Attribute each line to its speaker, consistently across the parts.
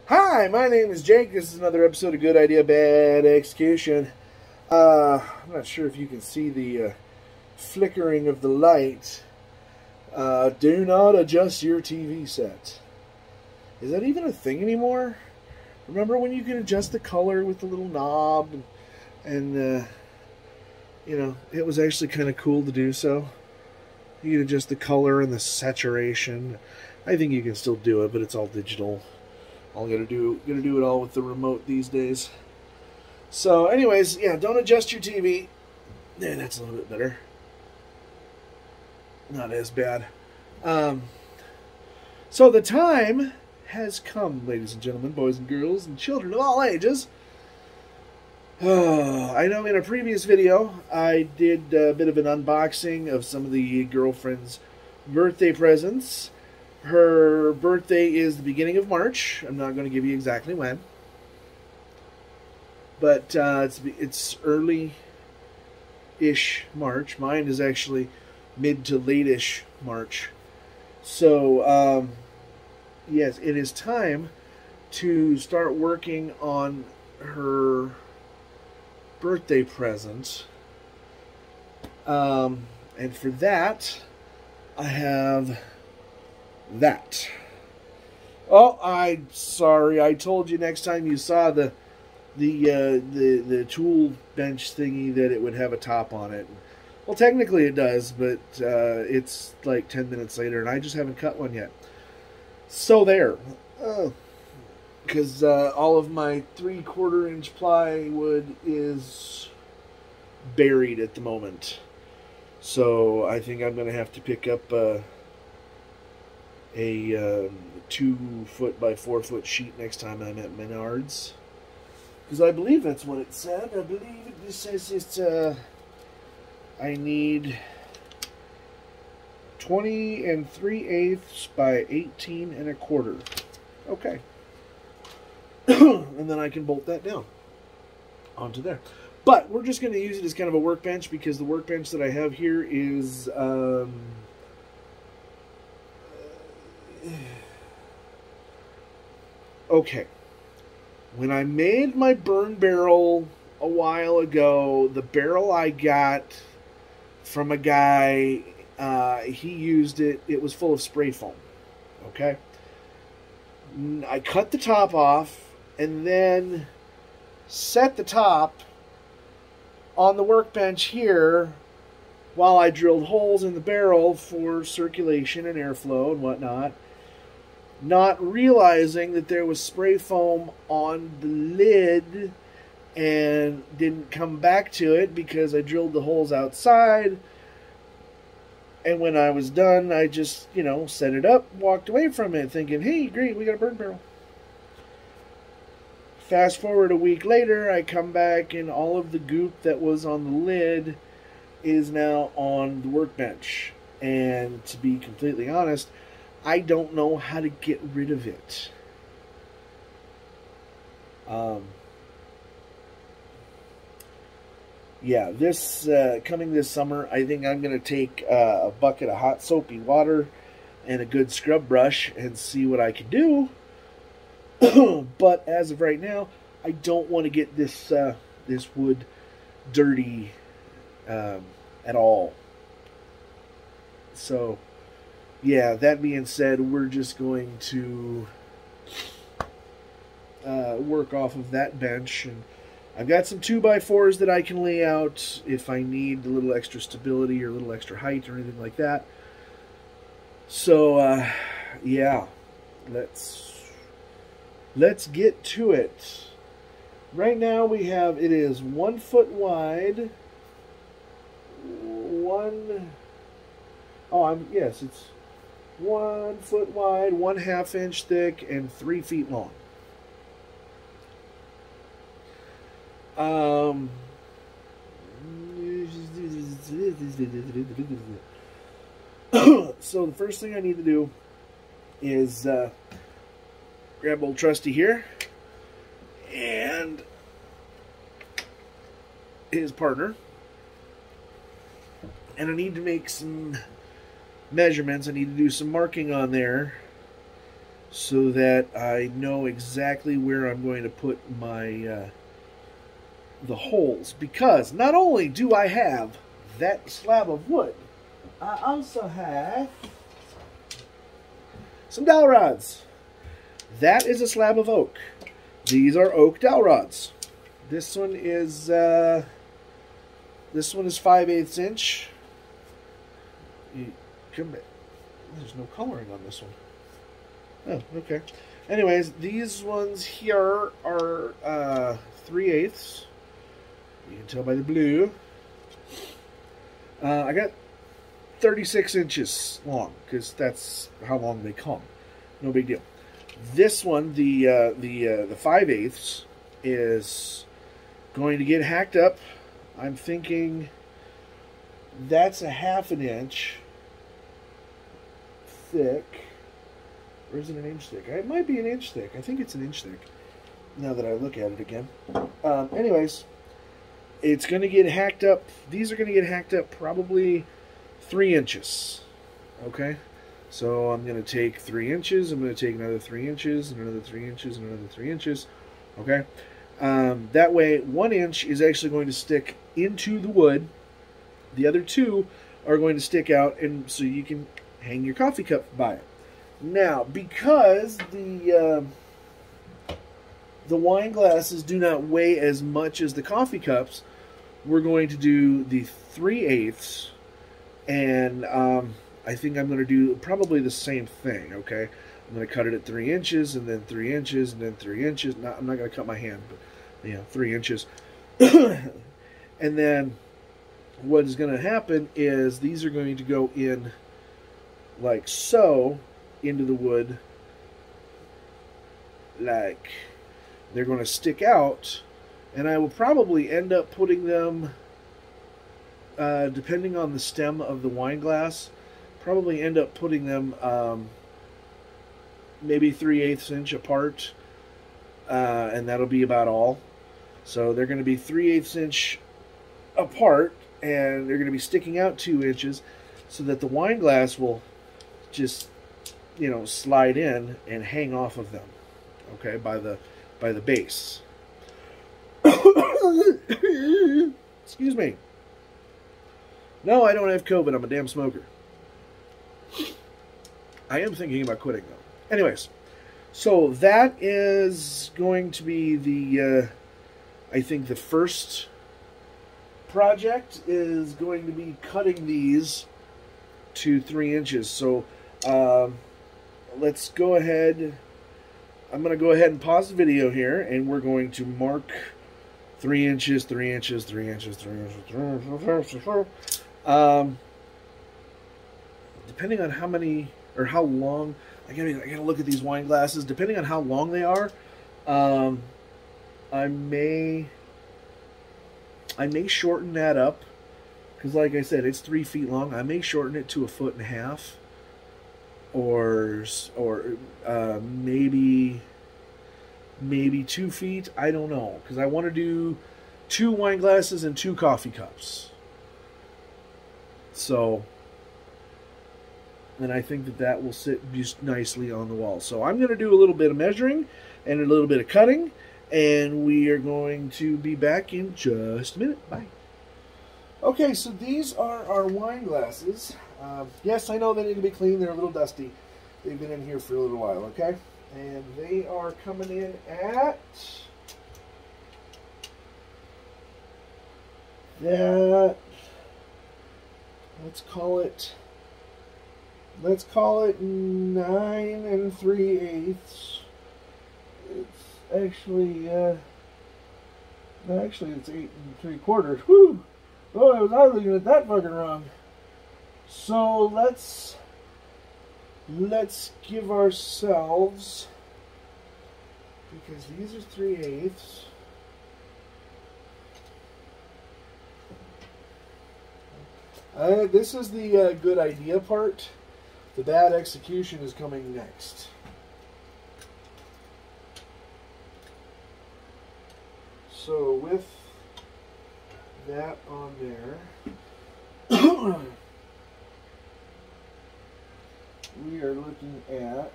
Speaker 1: Hi, my name is Jake. This is another episode of Good Idea, Bad Execution. I'm not sure if you can see the flickering of the light. Do not adjust your TV set. Is that even a thing anymore? Remember when you could adjust the color with the little knob? And you know, it was actually kind of cool to do so. You could adjust the color and the saturation. I think you can still do it, but it's all digital. All gonna do it all with the remote these days. So, anyways, yeah, don't adjust your TV. Yeah, that's a little bit better. Not as bad. So the time has come, ladies and gentlemen, boys and girls, and children of all ages. I know in a previous video I did a bit of an unboxing of some of the girlfriend's birthday presents. Her birthday is the beginning of March. I'm not going to give you exactly when. But it's early-ish March. Mine is actually mid to late-ish March. So, yes, it is time to start working on her birthday present. And for that, I have that. Oh, I'm sorry. I told you next time you saw the tool bench thingy that it would have a top on it. Well, technically it does, but it's like 10 minutes later, and I just haven't cut one yet. So there. Because all of my 3/4 inch plywood is buried at the moment. So I think I'm going to have to pick up a 2-foot by 4-foot sheet next time I'm at Menards. Because I believe that's what it said. I believe it says it's, I need 20 3/8 by 18 1/4. Okay. And then I can bolt that down onto there. But we're just going to use it as kind of a workbench because the workbench that I have here is, okay. When I made my burn barrel a while ago, the barrel I got from a guy, he used it. It was full of spray foam. Okay. I cut the top off and then set the top on the workbench here while I drilled holes in the barrel for circulation and airflow and whatnot, not realizing that there was spray foam on the lid and didn't come back to it because I drilled the holes outside. And when I was done, I just, you know, set it up, walked away from it thinking, hey, great, we got a burn barrel. Fast forward a week later, I come back and all of the goop that was on the lid is now on the workbench. And to be completely honest, I don't know how to get rid of it. Yeah, this coming this summer, I think I'm going to take a bucket of hot soapy water and a good scrub brush and see what I can do. But as of right now, I don't want to get this this wood dirty at all. So, yeah, that being said, we're just going to work off of that bench. And I've got some 2x4s that I can lay out if I need a little extra stability or a little extra height or anything like that. So, yeah, let's get to it. Right now we have, it is 1 foot wide, yes, it's 1 foot wide, 1/2 inch thick, and 3 feet long. So the first thing I need to do is grab old Trusty here and his partner, and I need to make some measurements. I need to do some marking on there so that I know exactly where I'm going to put my the holes. Because not only do I have that slab of wood, I also have some dowel rods. That is a slab of oak. These are oak dowel rods. This one is 5/8 inch. There's no coloring on this one. Oh, okay. Anyways, these ones here are 3/8. You can tell by the blue. I got 36 inches long because that's how long they come. No big deal. This one, the 5/8, is going to get hacked up. I'm thinking that's a 1/2 inch thick. Or is it an inch thick? It might be an inch thick. I think it's an inch thick now that I look at it again. Anyways, it's going to get hacked up. These are going to get hacked up probably 3 inches. Okay? So I'm going to take 3 inches. I'm going to take another 3 inches, and another 3 inches, and another 3 inches. Okay? That way, 1 inch is actually going to stick into the wood. The other 2 are going to stick out, and so you can hang your coffee cup by it. Now, because the wine glasses do not weigh as much as the coffee cups, we're going to do the 3/8, and I think I'm going to do probably the same thing, okay? I'm going to cut it at 3 inches, and then 3 inches, and then 3 inches. I'm not going to cut my hand, but, 3 inches. And then what is going to happen is these are going to go in like so into the wood, like they're going to stick out, and I will probably end up putting them, depending on the stem of the wine glass, probably end up putting them maybe 3/8 inch apart, and that'll be about all. So they're going to be 3/8 inch apart, and they're going to be sticking out 2 inches, so that the wine glass will just, slide in and hang off of them, okay, by the base. Excuse me. No, I don't have COVID. I'm a damn smoker. I am thinking about quitting, though. Anyways, so that is going to be the, I think the first project is going to be cutting these to 3 inches. So let's go ahead. I'm going to go ahead and pause the video here, and we're going to mark 3 inches, 3 inches, 3 inches, 3 inches, 3 inches. Depending on how many or how long, I gotta look at these wine glasses. Depending on how long they are, I may shorten that up, because like I said, it's 3 feet long. I may shorten it to 1.5 feet, or maybe 2 feet. I don't know, because I want to do 2 wine glasses and 2 coffee cups. So, and I think that will sit just nicely on the wall. So I'm going to do a little bit of measuring and a little bit of cutting, and we are going to be back in just a minute. Bye. Okay, so these are our wine glasses. Yes, I know they need to be clean. They're a little dusty. They've been in here for a little while, okay? And they are coming in at that, let's call it 9 3/8. It's actually, it's 8 3/4. Whew! Oh, I was looking at that fucking wrong. So let's give ourselves, because these are 3/8. This is the good idea part. The bad execution is coming next. So with that on there, we are looking at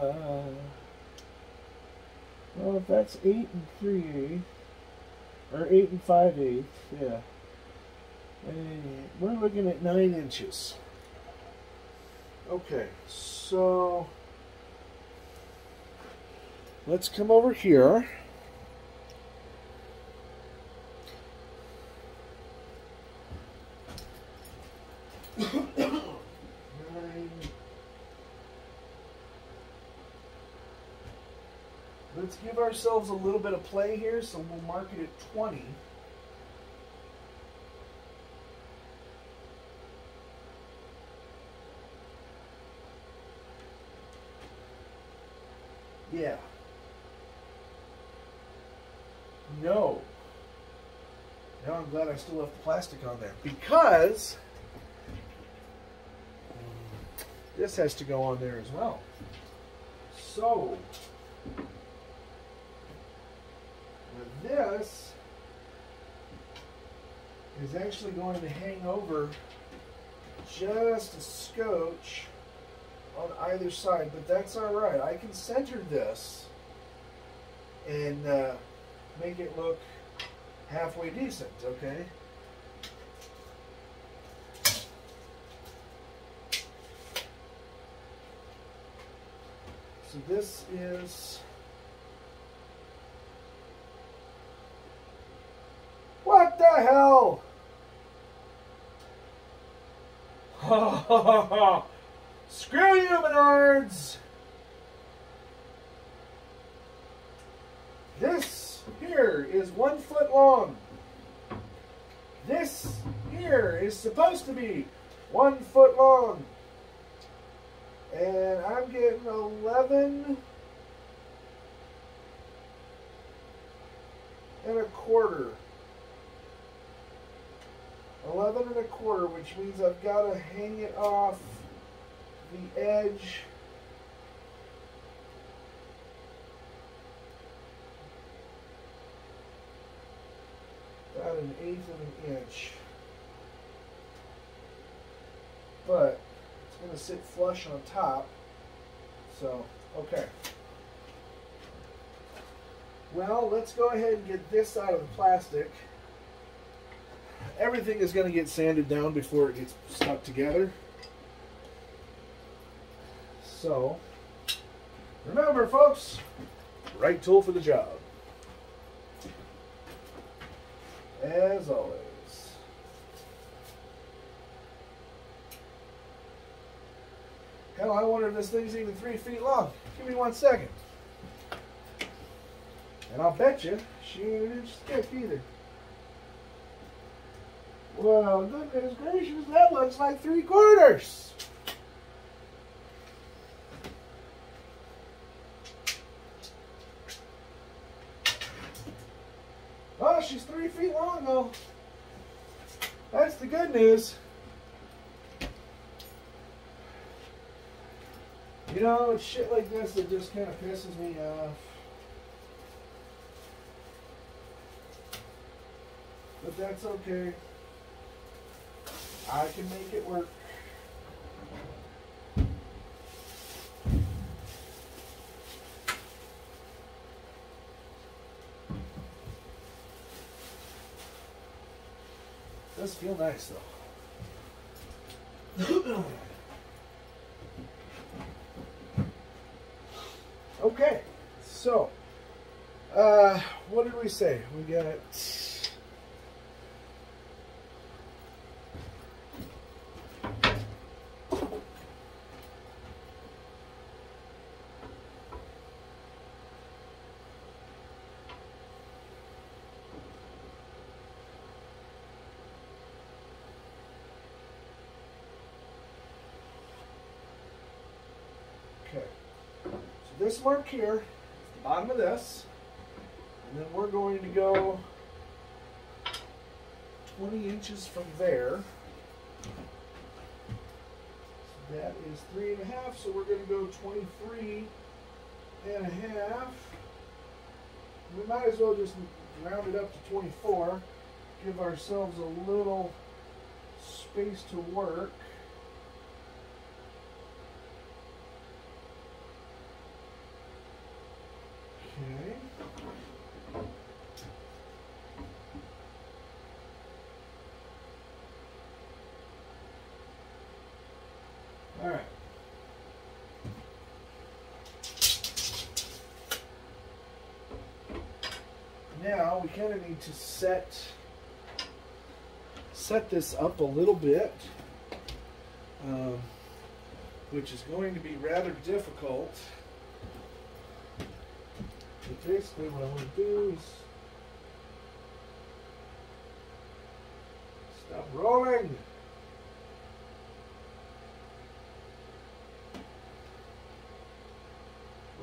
Speaker 1: Well, if that's 8 3/8, or 8 5/8, yeah. And we're looking at 9 inches. Okay, so let's come over here. Let's give ourselves a little bit of play here, so we'll mark it at 20. Yeah. No. Now I'm glad I still left the plastic on there, because this has to go on there as well. So this is actually going to hang over just a scotch on either side, but that's all right. I can center this and make it look halfway decent, okay? So this is... What the hell? Screw you, Menards! This here is 1 foot long. This here is supposed to be 1 foot long. And I'm getting 11 and a quarter. 11 and a quarter, which means I've got to hang it off the edge about 1/8 of an inch. But it's going to sit flush on top. So, okay. Well, let's go ahead and get this out of the plastic. Everything is going to get sanded down before it gets stuck together. So, remember folks, right tool for the job. As always. Hell, I wonder if this thing's even 3 feet long. Give me 1 second. And I'll bet you she ain't an inch thick either. Well, goodness gracious, that looks like 3/4. Oh, she's 3 feet long though. That's the good news. You know, it's shit like this that just kind of pisses me off. But that's okay. I can make it work. Does feel nice though. Okay, so what did we say? We got this mark here, the bottom of this, and then we're going to go 20 inches from there. So that is 3.5, so we're going to go 23.5. We might as well just round it up to 24, give ourselves a little space to work. All right. Now we kind of need to set this up a little bit, which is going to be rather difficult. But basically what I want to do is stop rolling.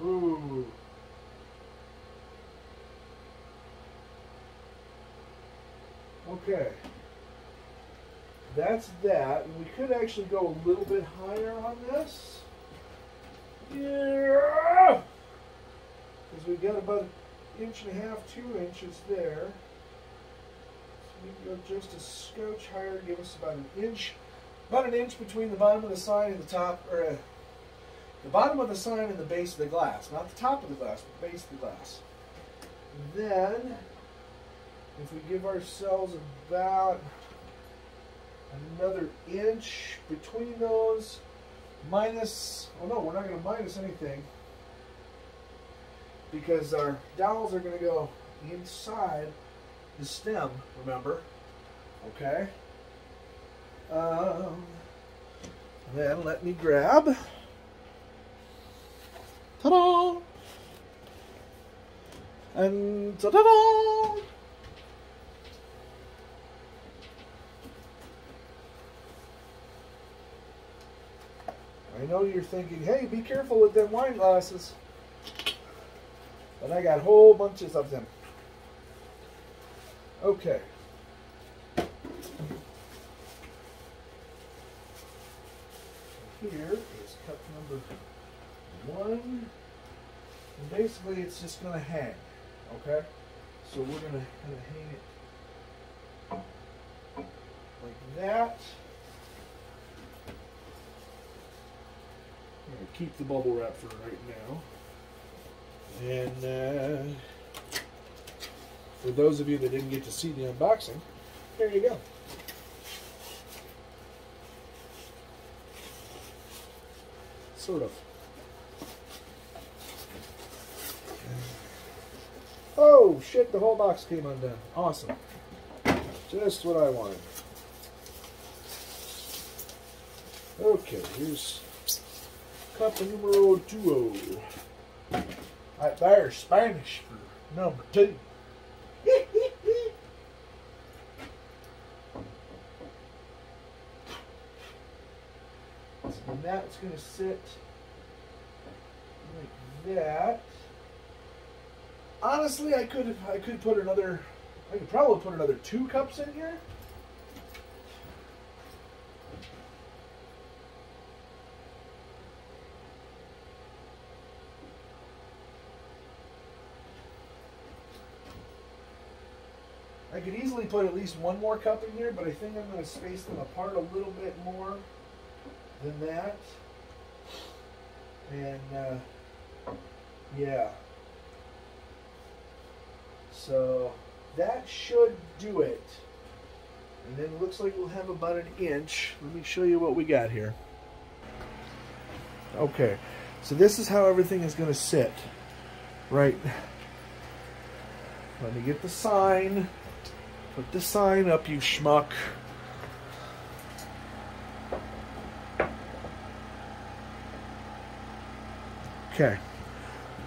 Speaker 1: Ooh. Okay. That's that. We could actually go a little bit higher on this. Yeah! Because we've got about an inch and a half, 2 inches there. So we can go just a scotch higher, give us about an inch between the bottom of the sign and the top, or the bottom of the sign and the base of the glass. Not the top of the glass, but the base of the glass. And then, if we give ourselves about another inch between those, minus, oh no, we're not going to minus anything, because our dowels are going to go inside the stem, remember? Okay. Then let me grab, ta-da! And ta-da-da! I know you're thinking, hey, be careful with them wine glasses. But I got whole bunches of them. Okay. Here is cup number 1. And basically it's just going to hang. Okay? So we're going to kind of hang it like that. I'm going to keep the bubble wrap for right now. And for those of you that didn't get to see the unboxing, there you go. Sort of. Oh shit, the whole box came undone. Awesome. Just what I wanted. Okay, here's cup numero 2. Right there, Spanish for number 2. And that's going to sit like that. Honestly, I could probably put another 2 cups in here. I could easily put at least 1 more cup in here, but I think I'm going to space them apart a little bit more than that. And, yeah. So, that should do it. And then it looks like we'll have about an inch. Let me show you what we got here. Okay, so this is how everything is going to sit. Right. Let me get the sign. Put the sign up, you schmuck. Okay.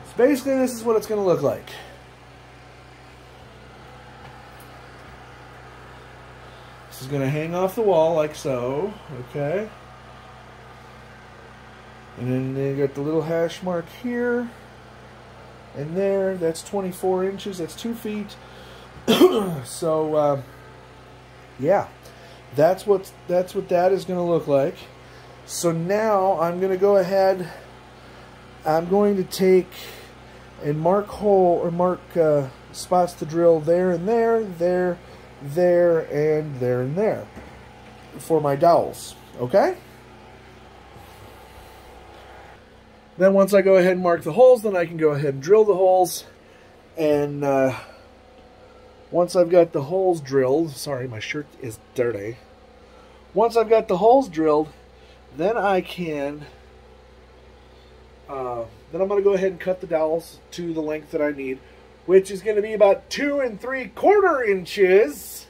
Speaker 1: So basically this is what it's going to look like. This is going to hang off the wall like so. Okay. And then you got the little hash mark here. And there. That's 24 inches. That's 2 feet. So, yeah. That's what that is going to look like. So now I'm going to go ahead. I'm going to take and mark spots to drill there and there, there, and there for my dowels. Okay? Then once I go ahead and mark the holes, then I can go ahead and drill the holes. And once I've got the holes drilled, sorry, my shirt is dirty. Once I've got the holes drilled, then I can, then I'm going to go ahead and cut the dowels to the length that I need, which is going to be about 2 3/4 inches.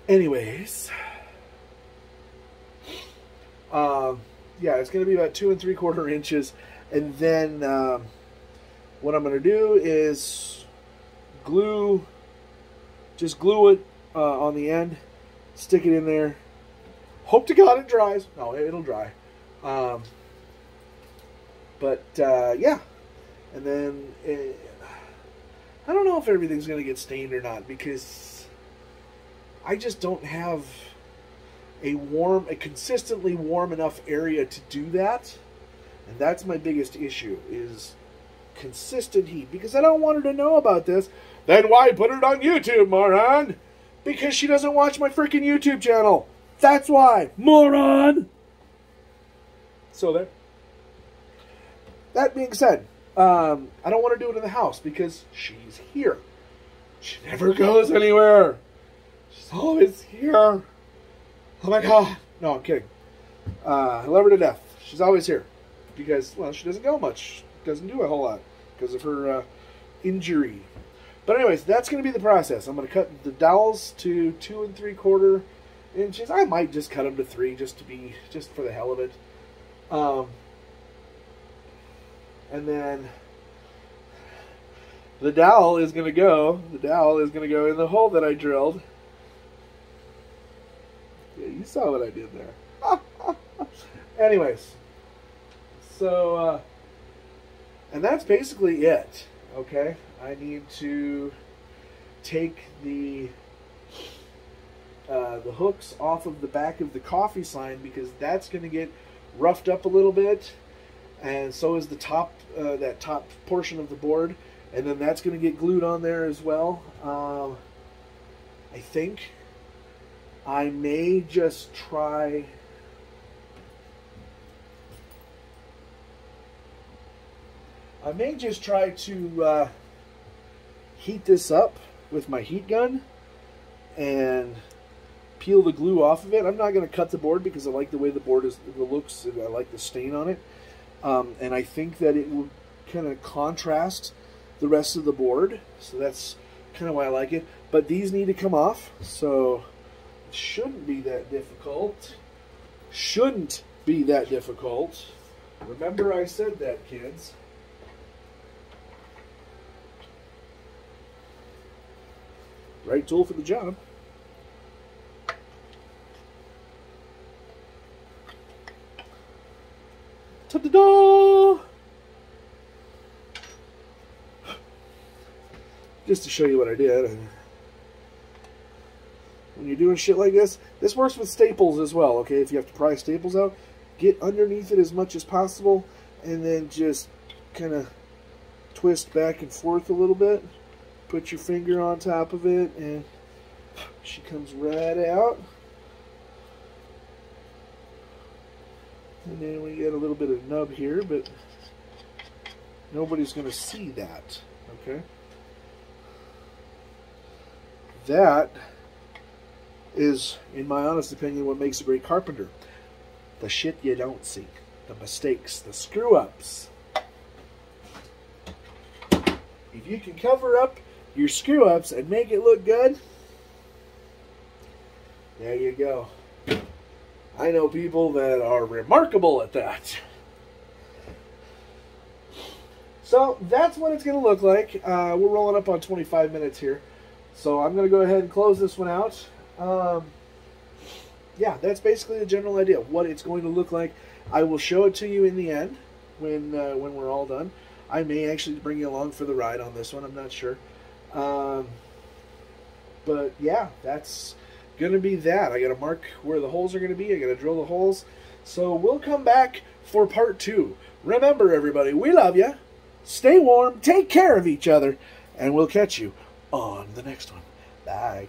Speaker 1: Anyways, yeah, it's going to be about 2 3/4 inches, and then what I'm going to do is just glue it on the end, stick it in there. Hope to God it dries. No, it'll dry. Yeah, and then I don't know if everything's going to get stained or not, because I just don't have a consistently warm enough area to do that. And that's my biggest issue, is consistent heat, because I don't want her to know about this. Then why put it on YouTube, moron? Because she doesn't watch my freaking YouTube channel. That's why, moron. So there. That being said, I don't want to do it in the house because she's here. She never goes anywhere. She's always here. Oh my God. No, I'm kidding. I love her to death. She's always here because, well, she doesn't go much. Doesn't do a whole lot because of her injury. But anyways, that's going to be the process. I'm going to cut the dowels to 2 3/4 inches. I might just cut them to 3 just for the hell of it. And then the dowel is going to go in the hole that I drilled. Yeah, you saw what I did there. Anyways, so, and that's basically it, okay? I need to take the hooks off of the back of the coffee sign, because that's going to get roughed up a little bit. And so is the top, that top portion of the board. And then that's going to get glued on there as well. I think I may just try... to heat this up with my heat gun and peel the glue off of it. I'm not going to cut the board because I like the way the board looks, and I like the stain on it. And I think that it will kind of contrast the rest of the board, so that's kind of why I like it. But these need to come off, so it shouldn't be that difficult. Shouldn't be that difficult. Remember I said that, kids. Right tool for the job. Ta-da-da! Just to show you what I did. When you're doing shit like this works with staples as well, okay? If you have to pry staples out, get underneath it as much as possible, and then just kind of twist back and forth a little bit. Put your finger on top of it, and she comes right out. And then we get a little bit of nub here, but nobody's going to see that, okay? That is, in my honest opinion, what makes a great carpenter. The shit you don't see. The mistakes, the screw-ups. If you can cover up your screw-ups and make it look good, there you go. I know people that are remarkable at that. So that's what it's going to look like. We're rolling up on 25 minutes here. So I'm going to go ahead and close this one out. Yeah, that's basically the general idea of what it's going to look like. I will show it to you in the end when we're all done. I may actually bring you along for the ride on this one. I'm not sure. But yeah, that's going to be that. I got to mark where the holes are going to be. I got to drill the holes. So we'll come back for part 2. Remember, everybody, we love you. Stay warm. Take care of each other. And we'll catch you on the next one. Bye.